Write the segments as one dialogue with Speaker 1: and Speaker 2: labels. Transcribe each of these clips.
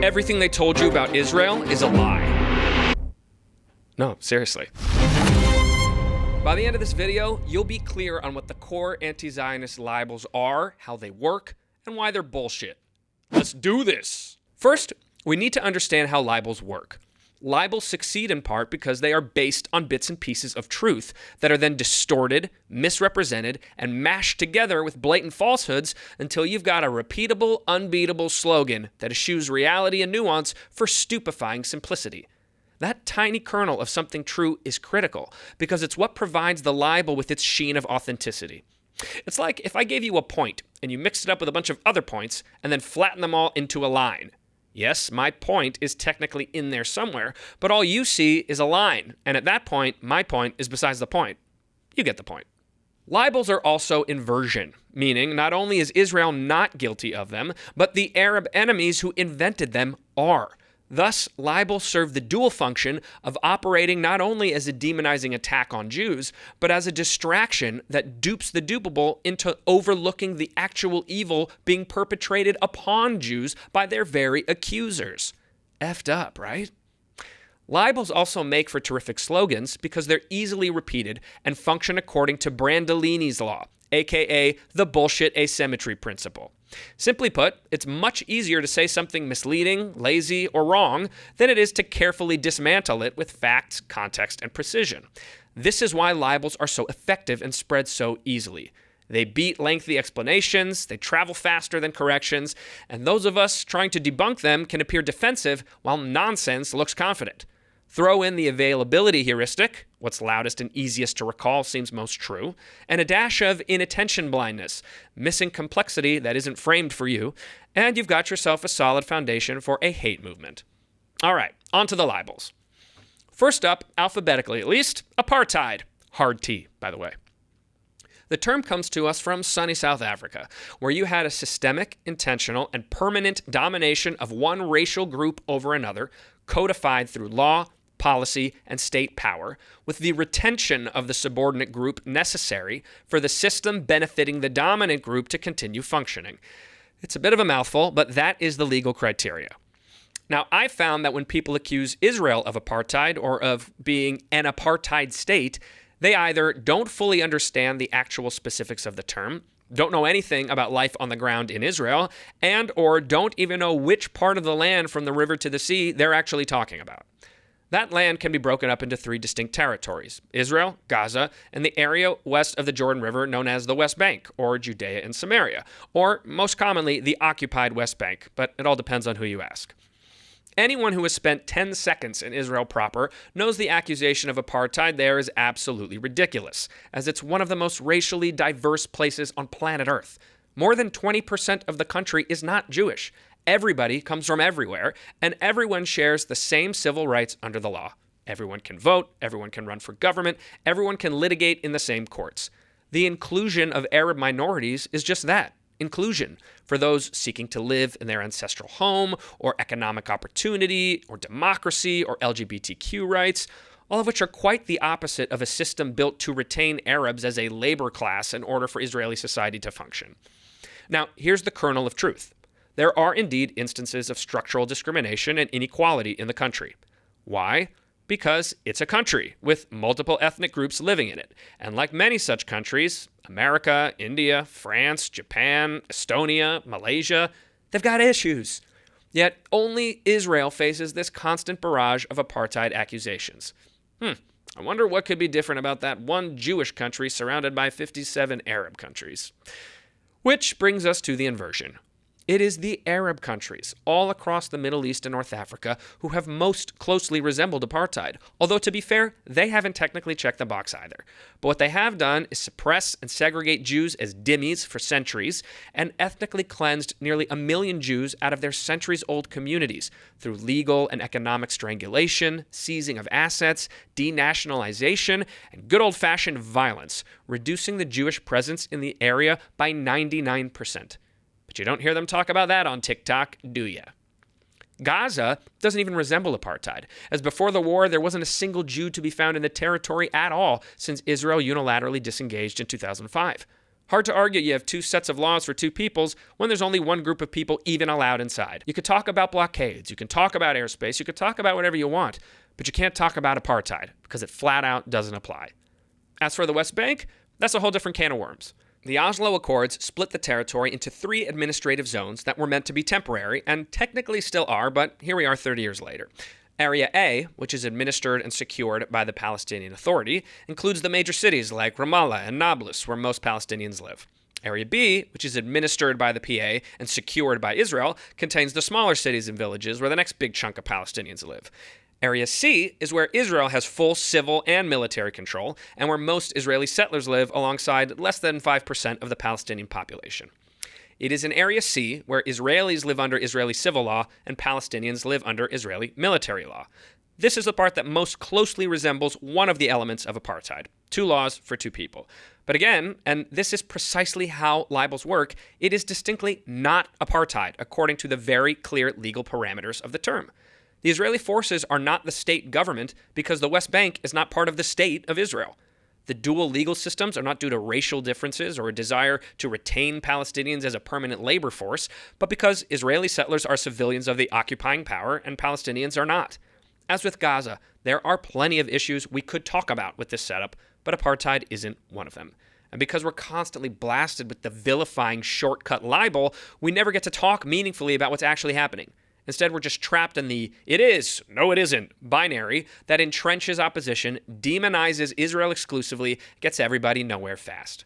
Speaker 1: everything they told you about Israel is a lie. No, seriously. By the end of this video, you'll be clear on what the core anti-Zionist libels are, how they work, and why they're bullshit. Let's do this! First, we need to understand how libels work. Libels succeed in part because they are based on bits and pieces of truth that are then distorted, misrepresented, and mashed together with blatant falsehoods until you've got a repeatable, unbeatable slogan that eschews reality and nuance for stupefying simplicity. That tiny kernel of something true is critical because it's what provides the libel with its sheen of authenticity. It's like if I gave you a point and you mixed it up with a bunch of other points and then flattened them all into a line. Yes, my point is technically in there somewhere, but all you see is a line, and at that point, my point is besides the point. You get the point. Libels are also inversion, meaning not only is Israel not guilty of them, but the Arab enemies who invented them are. Thus, libels serve the dual function of operating not only as a demonizing attack on Jews, but as a distraction that dupes the dupable into overlooking the actual evil being perpetrated upon Jews by their very accusers. Effed up, right? Libels also make for terrific slogans because they're easily repeated and function according to Brandolini's law, aka the bullshit asymmetry principle. Simply put, it's much easier to say something misleading, lazy, or wrong than it is to carefully dismantle it with facts, context, and precision. This is why libels are so effective and spread so easily. They beat lengthy explanations, they travel faster than corrections, and those of us trying to debunk them can appear defensive while nonsense looks confident. Throw in the availability heuristic, what's loudest and easiest to recall seems most true, and a dash of inattention blindness, missing complexity that isn't framed for you, and you've got yourself a solid foundation for a hate movement. All right, on to the libels. First up, alphabetically at least, apartheid. Hard T, by the way. The term comes to us from sunny South Africa, where you had a systemic, intentional, and permanent domination of one racial group over another, codified through law, policy, and state power, with the retention of the subordinate group necessary for the system benefiting the dominant group to continue functioning. It's a bit of a mouthful, but that is the legal criteria. Now, I found that when people accuse Israel of apartheid or of being an apartheid state, they either don't fully understand the actual specifics of the term, don't know anything about life on the ground in Israel, and or don't even know which part of the land from the river to the sea they're actually talking about. That land can be broken up into three distinct territories: Israel, Gaza, and the area west of the Jordan River known as the West Bank, or Judea and Samaria, or most commonly, the occupied West Bank, but it all depends on who you ask. Anyone who has spent 10 seconds in Israel proper knows the accusation of apartheid there is absolutely ridiculous, as it's one of the most racially diverse places on planet Earth. More than 20% of the country is not Jewish. Everybody comes from everywhere, and everyone shares the same civil rights under the law. Everyone can vote, everyone can run for government, everyone can litigate in the same courts. The inclusion of Arab minorities is just that. Inclusion for those seeking to live in their ancestral home, or economic opportunity, or democracy, or LGBTQ rights, all of which are quite the opposite of a system built to retain Arabs as a labor class in order for Israeli society to function. Now, here's the kernel of truth. There are indeed instances of structural discrimination and inequality in the country. Why? Because it's a country with multiple ethnic groups living in it. And like many such countries, America, India, France, Japan, Estonia, Malaysia, they've got issues. Yet only Israel faces this constant barrage of apartheid accusations. I wonder what could be different about that one Jewish country surrounded by 57 Arab countries. Which brings us to the inversion. It is the Arab countries all across the Middle East and North Africa who have most closely resembled apartheid, although to be fair, they haven't technically checked the box either. But what they have done is suppress and segregate Jews as dhimmis for centuries and ethnically cleansed nearly 1 million Jews out of their centuries-old communities through legal and economic strangulation, seizing of assets, denationalization, and good old-fashioned violence, reducing the Jewish presence in the area by 99%. But you don't hear them talk about that on TikTok, do ya? Gaza doesn't even resemble apartheid, as before the war there wasn't a single Jew to be found in the territory at all since Israel unilaterally disengaged in 2005. Hard to argue you have two sets of laws for two peoples when there's only one group of people even allowed inside. You could talk about blockades, you can talk about airspace, you could talk about whatever you want, but you can't talk about apartheid because it flat out doesn't apply. As for the West Bank, that's a whole different can of worms. The Oslo Accords split the territory into 3 administrative zones that were meant to be temporary and technically still are, but here we are 30 years later. Area A, which is administered and secured by the Palestinian Authority, includes the major cities like Ramallah and Nablus, where most Palestinians live. Area B, which is administered by the PA and secured by Israel, contains the smaller cities and villages where the next big chunk of Palestinians live. Area C is where Israel has full civil and military control, and where most Israeli settlers live alongside less than 5% of the Palestinian population. It is in Area C where Israelis live under Israeli civil law and Palestinians live under Israeli military law. This is the part that most closely resembles one of the elements of apartheid. 2 laws for 2 people. But again, and this is precisely how libels work, it is distinctly not apartheid according to the very clear legal parameters of the term. The Israeli forces are not the state government because the West Bank is not part of the state of Israel. The dual legal systems are not due to racial differences or a desire to retain Palestinians as a permanent labor force, but because Israeli settlers are civilians of the occupying power and Palestinians are not. As with Gaza, there are plenty of issues we could talk about with this setup, but apartheid isn't one of them. And because we're constantly blasted with the vilifying shortcut libel, we never get to talk meaningfully about what's actually happening. Instead, we're just trapped in the "it is, no it isn't" binary that entrenches opposition, demonizes Israel exclusively, gets everybody nowhere fast.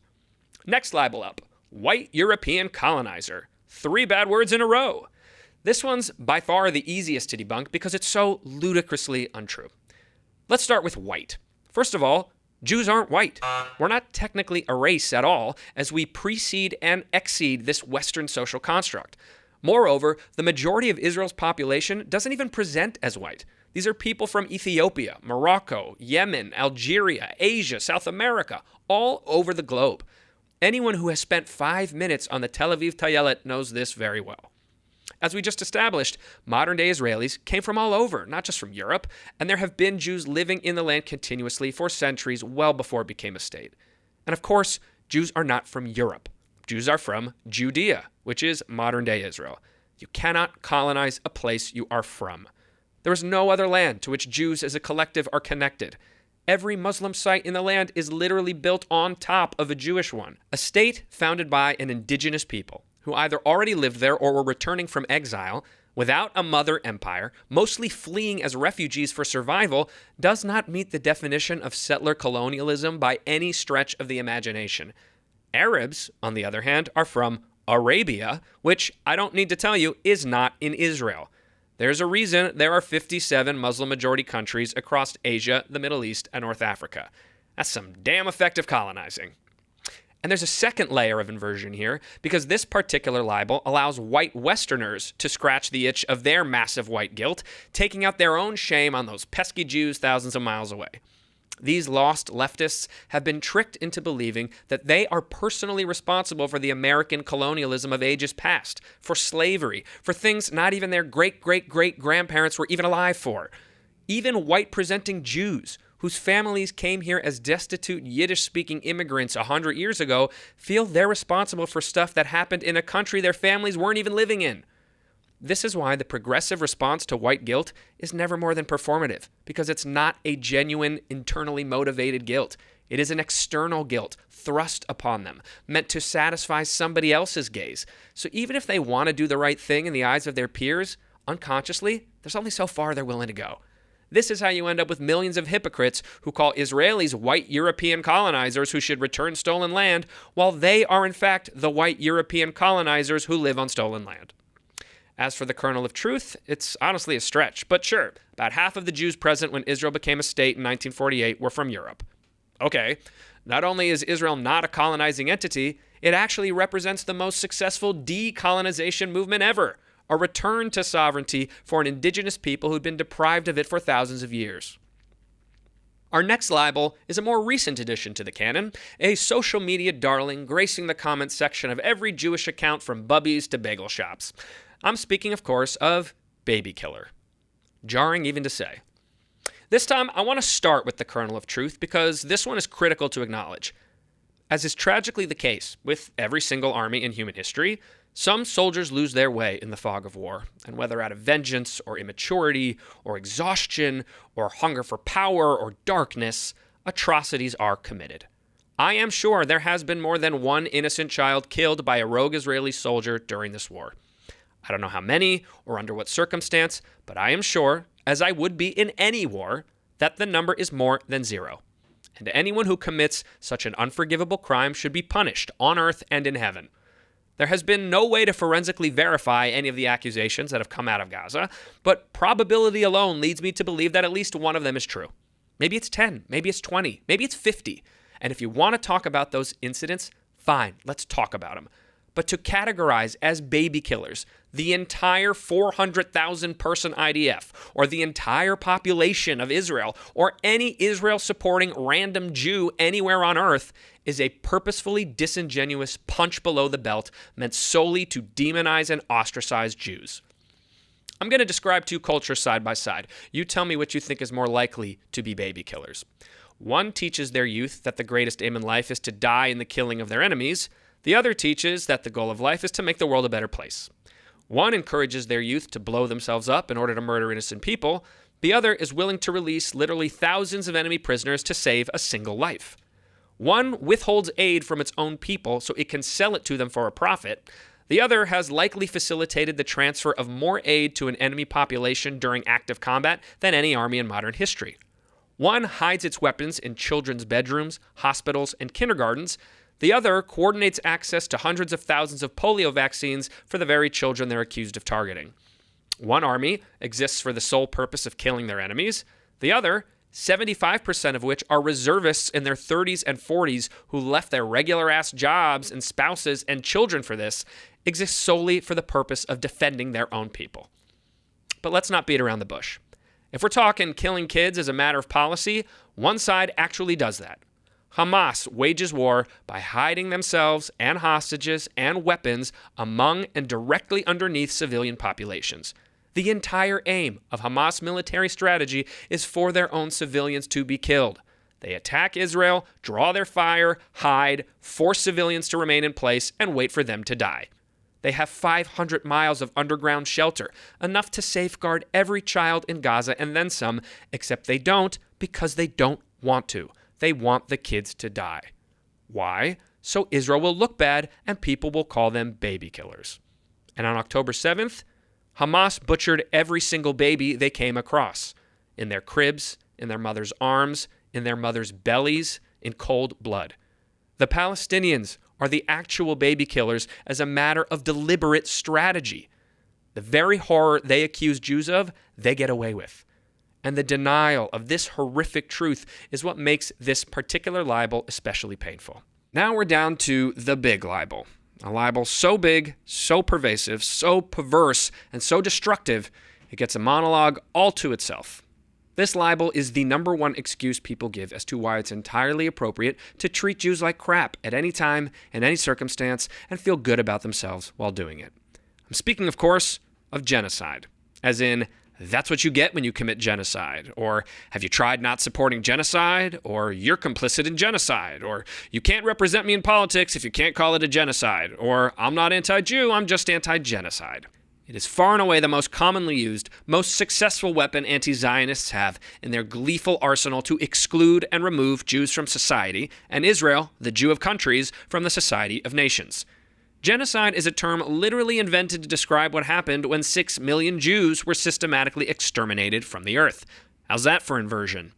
Speaker 1: Next libel up, white European colonizer. 3 bad words in a row. This one's by far the easiest to debunk because it's so ludicrously untrue. Let's start with white. First of all, Jews aren't white. We're not technically a race at all, as we precede and exceed this Western social construct. Moreover, the majority of Israel's population doesn't even present as white. These are people from Ethiopia, Morocco, Yemen, Algeria, Asia, South America, all over the globe. Anyone who has spent 5 minutes on the Tel Aviv Tayelet knows this very well. As we just established, modern-day Israelis came from all over, not just from Europe, and there have been Jews living in the land continuously for centuries well before it became a state. And of course, Jews are not from Europe. Jews are from Judea, which is modern-day Israel. You cannot colonize a place you are from. There is no other land to which Jews as a collective are connected. Every Muslim site in the land is literally built on top of a Jewish one. A state founded by an indigenous people who either already lived there or were returning from exile, without a mother empire, mostly fleeing as refugees for survival, does not meet the definition of settler colonialism by any stretch of the imagination. Arabs, on the other hand, are from Arabia, which, I don't need to tell you, is not in Israel. There's a reason there are 57 Muslim-majority countries across Asia, the Middle East, and North Africa. That's some damn effective colonizing. And there's a second layer of inversion here, because this particular libel allows white Westerners to scratch the itch of their massive white guilt, taking out their own shame on those pesky Jews thousands of miles away. These lost leftists have been tricked into believing that they are personally responsible for the American colonialism of ages past, for slavery, for things not even their great-great-great-grandparents were even alive for. Even white-presenting Jews, whose families came here as destitute Yiddish-speaking immigrants 100 years ago, feel they're responsible for stuff that happened in a country their families weren't even living in. This is why the progressive response to white guilt is never more than performative, because it's not a genuine, internally motivated guilt. It is an external guilt thrust upon them, meant to satisfy somebody else's gaze. So even if they want to do the right thing in the eyes of their peers, unconsciously, there's only so far they're willing to go. This is how you end up with millions of hypocrites who call Israelis white European colonizers who should return stolen land, while they are in fact the white European colonizers who live on stolen land. As for the kernel of truth, it's honestly a stretch, but sure, about half of the Jews present when Israel became a state in 1948 were from Europe. Okay, not only is Israel not a colonizing entity, it actually represents the most successful decolonization movement ever, a return to sovereignty for an indigenous people who'd been deprived of it for thousands of years. Our next libel is a more recent addition to the canon, a social media darling gracing the comments section of every Jewish account from bubbies to bagel shops. I'm speaking, of course, of Baby Killer. Jarring even to say. This time, I want to start with the kernel of truth because this one is critical to acknowledge. As is tragically the case with every single army in human history, some soldiers lose their way in the fog of war, and whether out of vengeance or immaturity or exhaustion or hunger for power or darkness, atrocities are committed. I am sure there has been more than one innocent child killed by a rogue Israeli soldier during this war. I don't know how many or under what circumstance, but I am sure, as I would be in any war, that the number is more than zero. And anyone who commits such an unforgivable crime should be punished on earth and in heaven. There has been no way to forensically verify any of the accusations that have come out of Gaza, but probability alone leads me to believe that at least one of them is true. Maybe it's 10, maybe it's 20, maybe it's 50. And if you want to talk about those incidents, fine, let's talk about them. But to categorize as baby killers the entire 400,000 person IDF, or the entire population of Israel, or any Israel-supporting random Jew anywhere on earth is a purposefully disingenuous punch below the belt meant solely to demonize and ostracize Jews. I'm going to describe two cultures side by side. You tell me what you think is more likely to be baby killers. One teaches their youth that the greatest aim in life is to die in the killing of their enemies. The other teaches that the goal of life is to make the world a better place. One encourages their youth to blow themselves up in order to murder innocent people. The other is willing to release literally thousands of enemy prisoners to save a single life. One withholds aid from its own people so it can sell it to them for a profit. The other has likely facilitated the transfer of more aid to an enemy population during active combat than any army in modern history. One hides its weapons in children's bedrooms, hospitals, and kindergartens. The other coordinates access to hundreds of thousands of polio vaccines for the very children they're accused of targeting. One army exists for the sole purpose of killing their enemies. The other, 75% of which are reservists in their 30s and 40s who left their regular-ass jobs and spouses and children for this, exists solely for the purpose of defending their own people. But let's not beat around the bush. If we're talking killing kids as a matter of policy, one side actually does that. Hamas wages war by hiding themselves and hostages and weapons among and directly underneath civilian populations. The entire aim of Hamas military strategy is for their own civilians to be killed. They attack Israel, draw their fire, hide, force civilians to remain in place, and wait for them to die. They have 500 miles of underground shelter, enough to safeguard every child in Gaza and then some, except they don't because they don't want to. They want the kids to die. Why? So Israel will look bad and people will call them baby killers. And on October 7th, Hamas butchered every single baby they came across, in their cribs, in their mother's arms, in their mother's bellies, in cold blood. The Palestinians are the actual baby killers as a matter of deliberate strategy. The very horror they accuse Jews of, they get away with. And the denial of this horrific truth is what makes this particular libel especially painful. Now we're down to the big libel. A libel so big, so pervasive, so perverse, and so destructive, it gets a monologue all to itself. This libel is the number one excuse people give as to why it's entirely appropriate to treat Jews like crap at any time, in any circumstance, and feel good about themselves while doing it. I'm speaking, of course, of genocide, as in, that's what you get when you commit genocide, or have you tried not supporting genocide, or you're complicit in genocide, or you can't represent me in politics if you can't call it a genocide, or I'm not anti-Jew, I'm just anti-genocide. It is far and away the most commonly used, most successful weapon anti-Zionists have in their gleeful arsenal to exclude and remove Jews from society, and Israel, the Jew of countries, from the society of nations. Genocide is a term literally invented to describe what happened when 6 million Jews were systematically exterminated from the earth. How's that for inversion?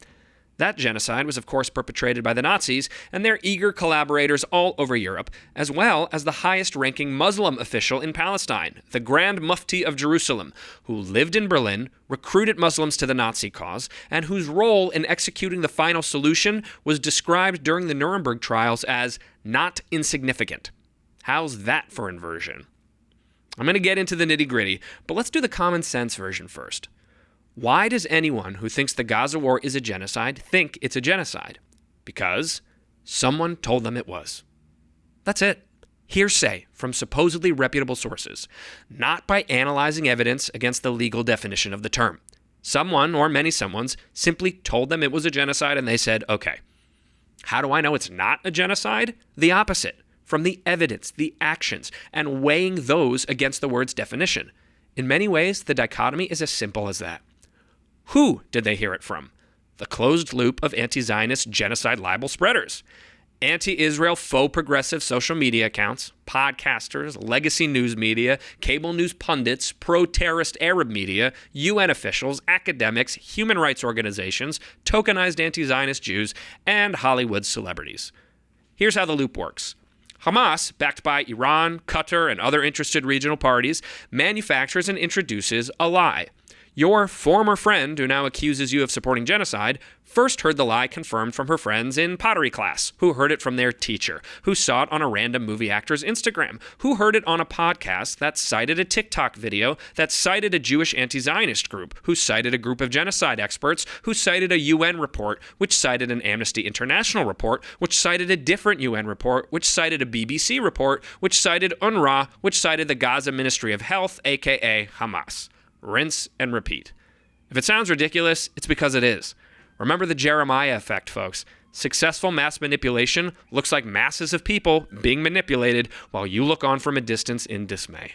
Speaker 1: That genocide was, of course, perpetrated by the Nazis and their eager collaborators all over Europe, as well as the highest-ranking Muslim official in Palestine, the Grand Mufti of Jerusalem, who lived in Berlin, recruited Muslims to the Nazi cause, and whose role in executing the final solution was described during the Nuremberg trials as not insignificant. How's that for inversion? I'm going to get into the nitty-gritty, but let's do the common sense version first. Why does anyone who thinks the Gaza war is a genocide think it's a genocide? Because someone told them it was. That's it. Hearsay from supposedly reputable sources, not by analyzing evidence against the legal definition of the term. Someone, or many someones, simply told them it was a genocide and they said, okay. How do I know it's not a genocide? The opposite. From the evidence, the actions, and weighing those against the word's definition. In many ways, the dichotomy is as simple as that. Who did they hear it from? The closed loop of anti-Zionist genocide libel spreaders. Anti-Israel faux progressive social media accounts, podcasters, legacy news media, cable news pundits, pro-terrorist Arab media, UN officials, academics, human rights organizations, tokenized anti-Zionist Jews, and Hollywood celebrities. Here's how the loop works. Hamas, backed by Iran, Qatar, and other interested regional parties, manufactures and introduces a lie. Your former friend, who now accuses you of supporting genocide, first heard the lie confirmed from her friends in pottery class, who heard it from their teacher, who saw it on a random movie actor's Instagram, who heard it on a podcast that cited a TikTok video that cited a Jewish anti-Zionist group, who cited a group of genocide experts, who cited a UN report, which cited an Amnesty International report, which cited a different UN report, which cited a BBC report, which cited UNRWA, which cited the Gaza Ministry of Health, aka Hamas. Rinse and repeat. If it sounds ridiculous, it's because it is. Remember the Jeremiah effect, folks. Successful mass manipulation looks like masses of people being manipulated while you look on from a distance in dismay.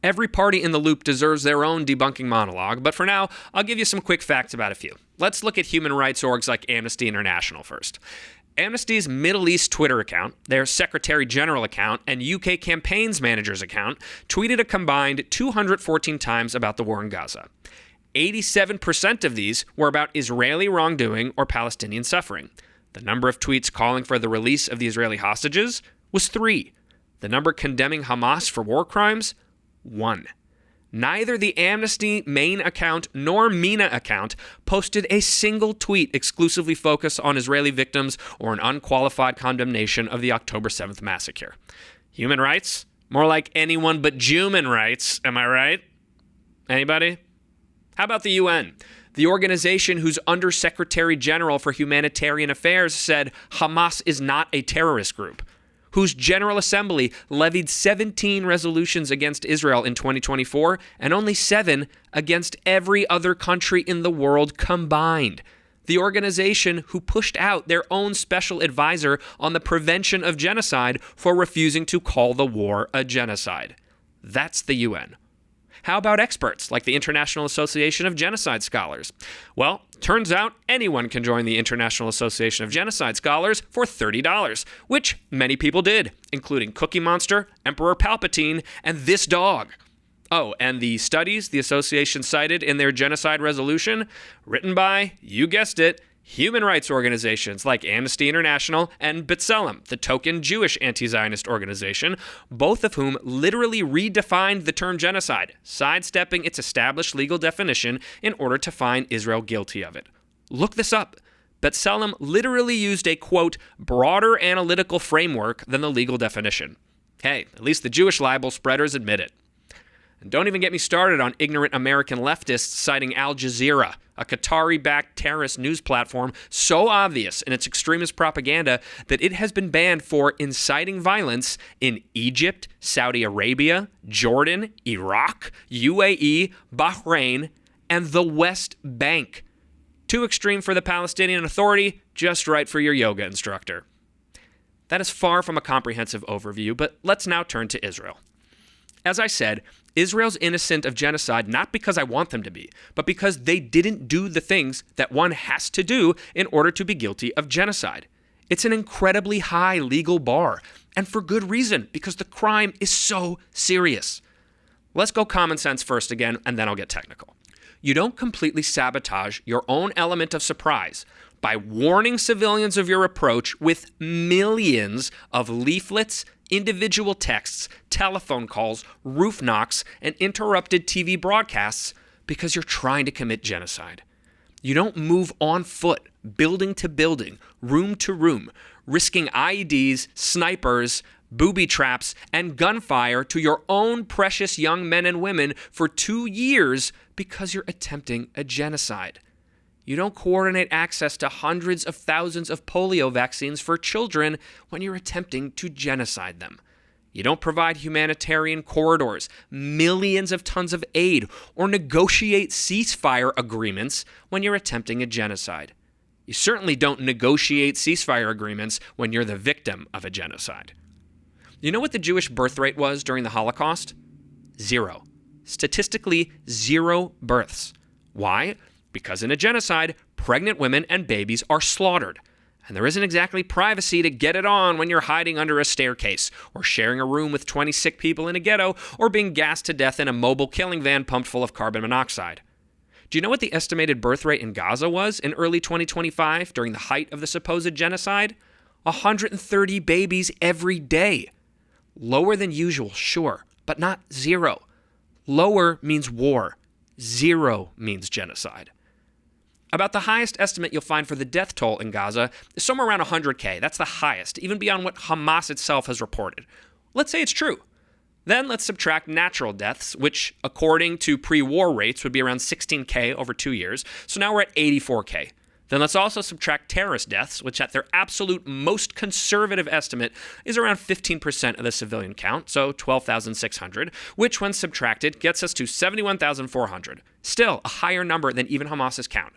Speaker 1: Every party in the loop deserves their own debunking monologue, but for now, I'll give you some quick facts about a few. Let's look at human rights orgs like Amnesty International first. Amnesty's Middle East Twitter account, their Secretary General account, and UK Campaigns Manager's account tweeted a combined 214 times about the war in Gaza. 87% of these were about Israeli wrongdoing or Palestinian suffering. The number of tweets calling for the release of the Israeli hostages was 3. The number condemning Hamas for war crimes? 1. Neither the Amnesty main account nor MENA account posted a single tweet exclusively focused on Israeli victims or an unqualified condemnation of the October 7th massacre. Human rights? More like anyone but Jew-man rights, am I right? Anybody? How about the UN? The organization whose Undersecretary General for Humanitarian Affairs said Hamas is not a terrorist group, whose General Assembly levied 17 resolutions against Israel in 2024 and only 7 against every other country in the world combined. The organization who pushed out their own special advisor on the prevention of genocide for refusing to call the war a genocide. That's the UN. How about experts like the International Association of Genocide Scholars? Well, turns out anyone can join the International Association of Genocide Scholars for $30, which many people did, including Cookie Monster, Emperor Palpatine, and this dog. Oh, and the studies the association cited in their genocide resolution, written by, you guessed it, human rights organizations like Amnesty International and B'Tselem, the token Jewish anti-Zionist organization, both of whom literally redefined the term genocide, sidestepping its established legal definition in order to find Israel guilty of it. Look this up. B'Tselem literally used a, quote, broader analytical framework than the legal definition. Hey, at least the Jewish libel spreaders admit it. And don't even get me started on ignorant American leftists citing Al Jazeera, a Qatari-backed terrorist news platform so obvious in its extremist propaganda that it has been banned for inciting violence in Egypt, Saudi Arabia, Jordan, Iraq, UAE, Bahrain, and the West Bank. Too extreme for the Palestinian Authority, just right for your yoga instructor. That is far from a comprehensive overview, but let's now turn to Israel. As I said, Israel's innocent of genocide not because I want them to be, but because they didn't do the things that one has to do in order to be guilty of genocide. It's an incredibly high legal bar, and for good reason, because the crime is so serious. Let's go common sense first again, and then I'll get technical. You don't completely sabotage your own element of surprise by warning civilians of your approach with millions of leaflets, individual texts, telephone calls, roof knocks, and interrupted TV broadcasts because you're trying to commit genocide. You don't move on foot, building to building, room to room, risking IEDs, snipers, booby traps, and gunfire to your own precious young men and women for 2 years because you're attempting a genocide. You don't coordinate access to hundreds of thousands of polio vaccines for children when you're attempting to genocide them. You don't provide humanitarian corridors, millions of tons of aid, or negotiate ceasefire agreements when you're attempting a genocide. You certainly don't negotiate ceasefire agreements when you're the victim of a genocide. You know what the Jewish birth rate was during the Holocaust? 0. Statistically, 0 births. Why? Because in a genocide, pregnant women and babies are slaughtered. And there isn't exactly privacy to get it on when you're hiding under a staircase, or sharing a room with 20 sick people in a ghetto, or being gassed to death in a mobile killing van pumped full of carbon monoxide. Do you know what the estimated birth rate in Gaza was in early 2025 during the height of the supposed genocide? 130 babies every day. Lower than usual, sure, but not 0. Lower means war. 0 means genocide. About the highest estimate you'll find for the death toll in Gaza is somewhere around 100K. That's the highest, even beyond what Hamas itself has reported. Let's say it's true. Then let's subtract natural deaths, which according to pre-war rates would be around 16K over 2 years. So now we're at 84K. Then let's also subtract terrorist deaths, which at their absolute most conservative estimate is around 15% of the civilian count, so 12,600, which when subtracted gets us to 71,400. Still a higher number than even Hamas's count.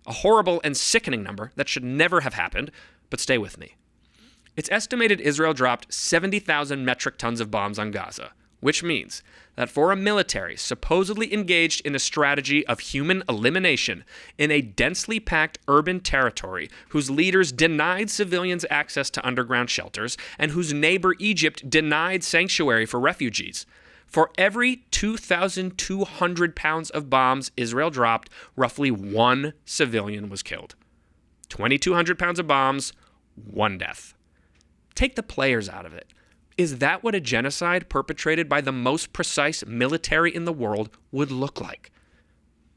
Speaker 1: A horrible and sickening number that should never have happened, but stay with me. It's estimated Israel dropped 70,000 metric tons of bombs on Gaza, which means that for a military supposedly engaged in a strategy of human elimination in a densely packed urban territory whose leaders denied civilians access to underground shelters and whose neighbor Egypt denied sanctuary for refugees, for every 2,200 pounds of bombs Israel dropped, roughly 1 civilian was killed. 2,200 pounds of bombs, 1 death. Take the players out of it. Is that what a genocide perpetrated by the most precise military in the world would look like?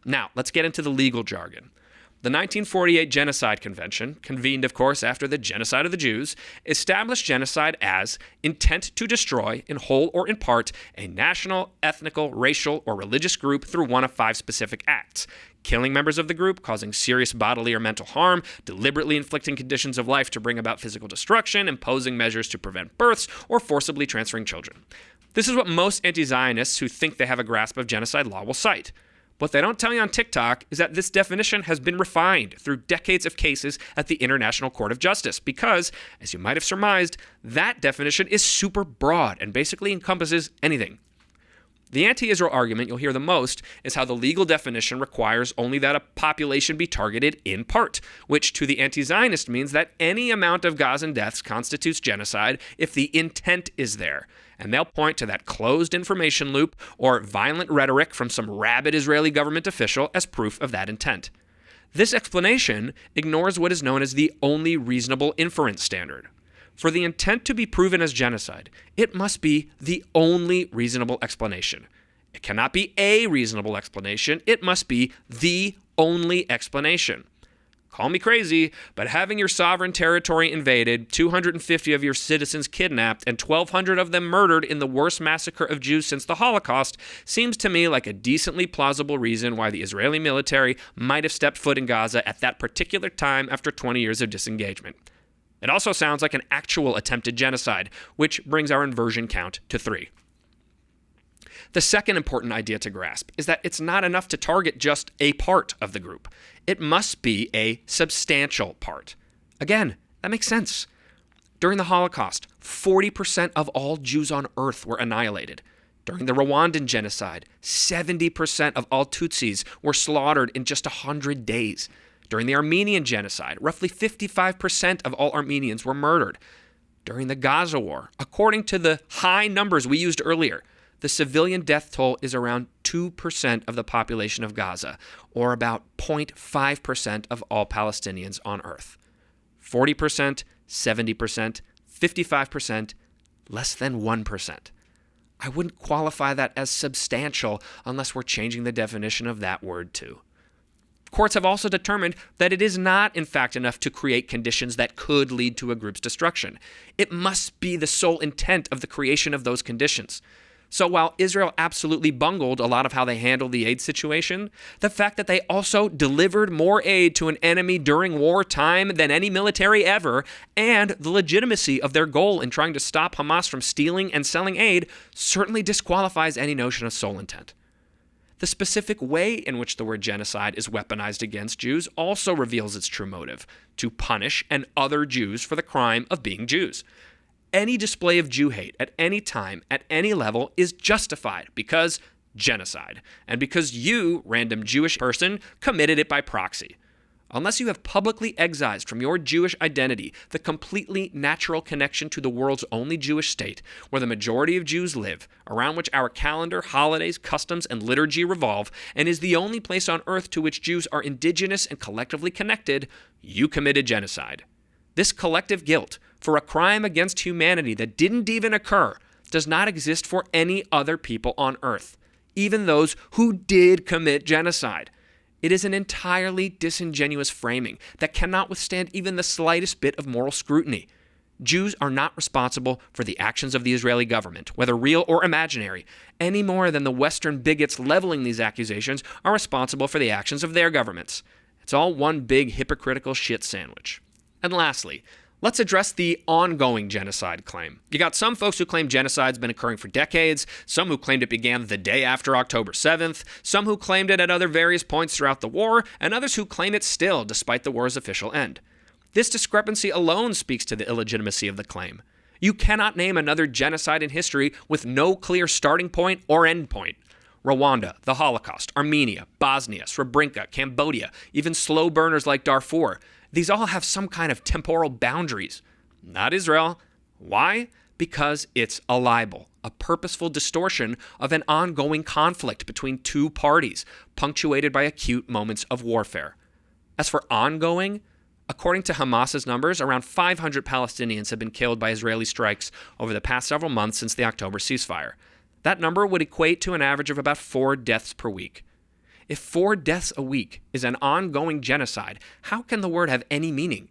Speaker 1: Now, let's get into the legal jargon. The 1948 Genocide Convention, convened, of course, after the genocide of the Jews, established genocide as intent to destroy, in whole or in part, a national, ethnical, racial, or religious group through one of 5 specific acts: killing members of the group, causing serious bodily or mental harm, deliberately inflicting conditions of life to bring about physical destruction, imposing measures to prevent births, or forcibly transferring children. This is what most anti-Zionists who think they have a grasp of genocide law will cite. What they don't tell you on TikTok is that this definition has been refined through decades of cases at the International Court of Justice because, as you might have surmised, that definition is super broad and basically encompasses anything. The anti-Israel argument you'll hear the most is how the legal definition requires only that a population be targeted in part, which to the anti-Zionist means that any amount of Gazan deaths constitutes genocide if the intent is there. And they'll point to that closed information loop or violent rhetoric from some rabid Israeli government official as proof of that intent. This explanation ignores what is known as the only reasonable inference standard. For the intent to be proven as genocide, it must be the only reasonable explanation. It cannot be a reasonable explanation. It must be the only explanation. Call me crazy, but having your sovereign territory invaded, 250 of your citizens kidnapped, and 1,200 of them murdered in the worst massacre of Jews since the Holocaust seems to me like a decently plausible reason why the Israeli military might have stepped foot in Gaza at that particular time after 20 years of disengagement. It also sounds like an actual attempted genocide, which brings our inversion count to 3. The second important idea to grasp is that it's not enough to target just a part of the group. It must be a substantial part. Again, that makes sense. During the Holocaust, 40% of all Jews on earth were annihilated. During the Rwandan genocide, 70% of all Tutsis were slaughtered in just 100 days. During the Armenian genocide, roughly 55% of all Armenians were murdered. During the Gaza war, according to the high numbers we used earlier, the civilian death toll is around 2% of the population of Gaza, or about 0.5% of all Palestinians on earth. 40%, 70%, 55%, less than 1%. I wouldn't qualify that as substantial unless we're changing the definition of that word too. Courts have also determined that it is not, in fact, enough to create conditions that could lead to a group's destruction. It must be the sole intent of the creation of those conditions. So while Israel absolutely bungled a lot of how they handled the aid situation, the fact that they also delivered more aid to an enemy during wartime than any military ever, and the legitimacy of their goal in trying to stop Hamas from stealing and selling aid certainly disqualifies any notion of sole intent. The specific way in which the word genocide is weaponized against Jews also reveals its true motive: to punish and other Jews for the crime of being Jews. Any display of Jew hate at any time, at any level, is justified because genocide, and because you, random Jewish person, committed it by proxy. Unless you have publicly excised from your Jewish identity the completely natural connection to the world's only Jewish state, where the majority of Jews live, around which our calendar, holidays, customs, and liturgy revolve, and is the only place on earth to which Jews are indigenous and collectively connected, you committed genocide. This collective guilt for a crime against humanity that didn't even occur does not exist for any other people on earth, even those who did commit genocide. It is an entirely disingenuous framing that cannot withstand even the slightest bit of moral scrutiny. Jews are not responsible for the actions of the Israeli government, whether real or imaginary, any more than the Western bigots leveling these accusations are responsible for the actions of their governments. It's all one big hypocritical shit sandwich. And lastly, let's address the ongoing genocide claim. You got some folks who claim genocide's been occurring for decades, some who claimed it began the day after October 7th, some who claimed it at other various points throughout the war, and others who claim it still despite the war's official end. This discrepancy alone speaks to the illegitimacy of the claim. You cannot name another genocide in history with no clear starting point or end point. Rwanda, the Holocaust, Armenia, Bosnia, Srebrenica, Cambodia, even slow burners like Darfur. These all have some kind of temporal boundaries. Not Israel. Why? Because it's a libel, a purposeful distortion of an ongoing conflict between two parties, punctuated by acute moments of warfare. As for ongoing, according to Hamas's numbers, around 500 Palestinians have been killed by Israeli strikes over the past several months since the October ceasefire. That number would equate to an average of about 4 deaths per week. If 4 deaths a week is an ongoing genocide, how can the word have any meaning?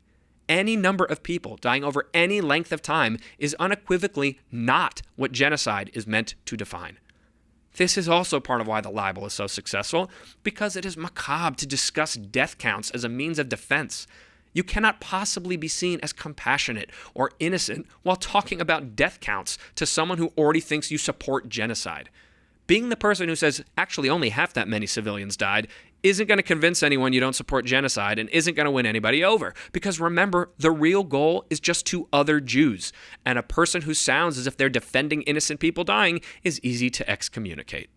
Speaker 1: Any number of people dying over any length of time is unequivocally not what genocide is meant to define. This is also part of why the libel is so successful, because it is macabre to discuss death counts as a means of defense. You cannot possibly be seen as compassionate or innocent while talking about death counts to someone who already thinks you support genocide. Being the person who says actually only half that many civilians died isn't going to convince anyone you don't support genocide and isn't going to win anybody over. Because remember, the real goal is just 2 other Jews, and a person who sounds as if they're defending innocent people dying is easy to excommunicate.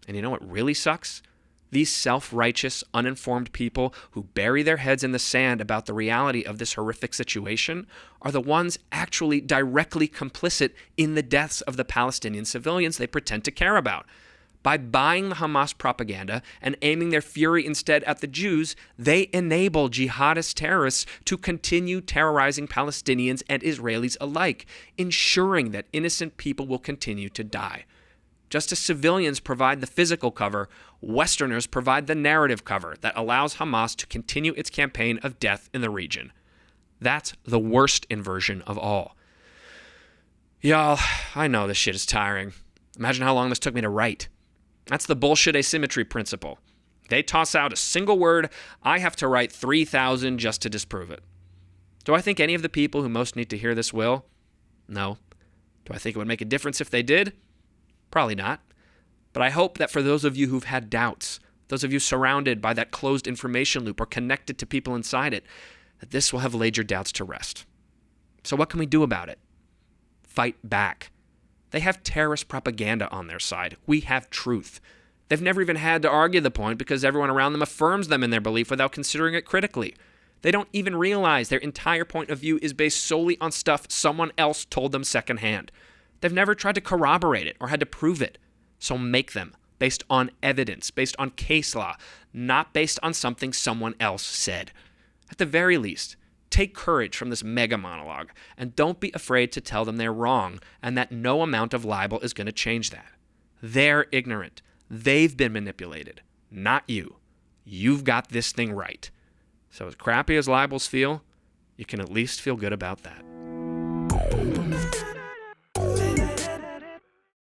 Speaker 1: And you know what really sucks? These self-righteous, uninformed people who bury their heads in the sand about the reality of this horrific situation are the ones actually directly complicit in the deaths of the Palestinian civilians they pretend to care about. By buying the Hamas propaganda and aiming their fury instead at the Jews, they enable jihadist terrorists to continue terrorizing Palestinians and Israelis alike, ensuring that innocent people will continue to die. Just as civilians provide the physical cover, Westerners provide the narrative cover that allows Hamas to continue its campaign of death in the region. That's the worst inversion of all. Y'all, I know this shit is tiring. Imagine how long this took me to write. That's the bullshit asymmetry principle. They toss out a single word, I have to write 3,000 just to disprove it. Do I think any of the people who most need to hear this will? No. Do I think it would make a difference if they did? Probably not. But I hope that for those of you who've had doubts, those of you surrounded by that closed information loop or connected to people inside it, that this will have laid your doubts to rest. So what can we do about it? Fight back. They have terrorist propaganda on their side. We have truth. They've never even had to argue the point because everyone around them affirms them in their belief without considering it critically. They don't even realize their entire point of view is based solely on stuff someone else told them secondhand. They've never tried to corroborate it or had to prove it. So make them based on evidence, based on case law, not based on something someone else said. At the very least, take courage from this mega monologue and don't be afraid to tell them they're wrong and that no amount of libel is going to change that. They're ignorant. They've been manipulated, not you. You've got this thing right. So as crappy as libels feel, you can at least feel good about that.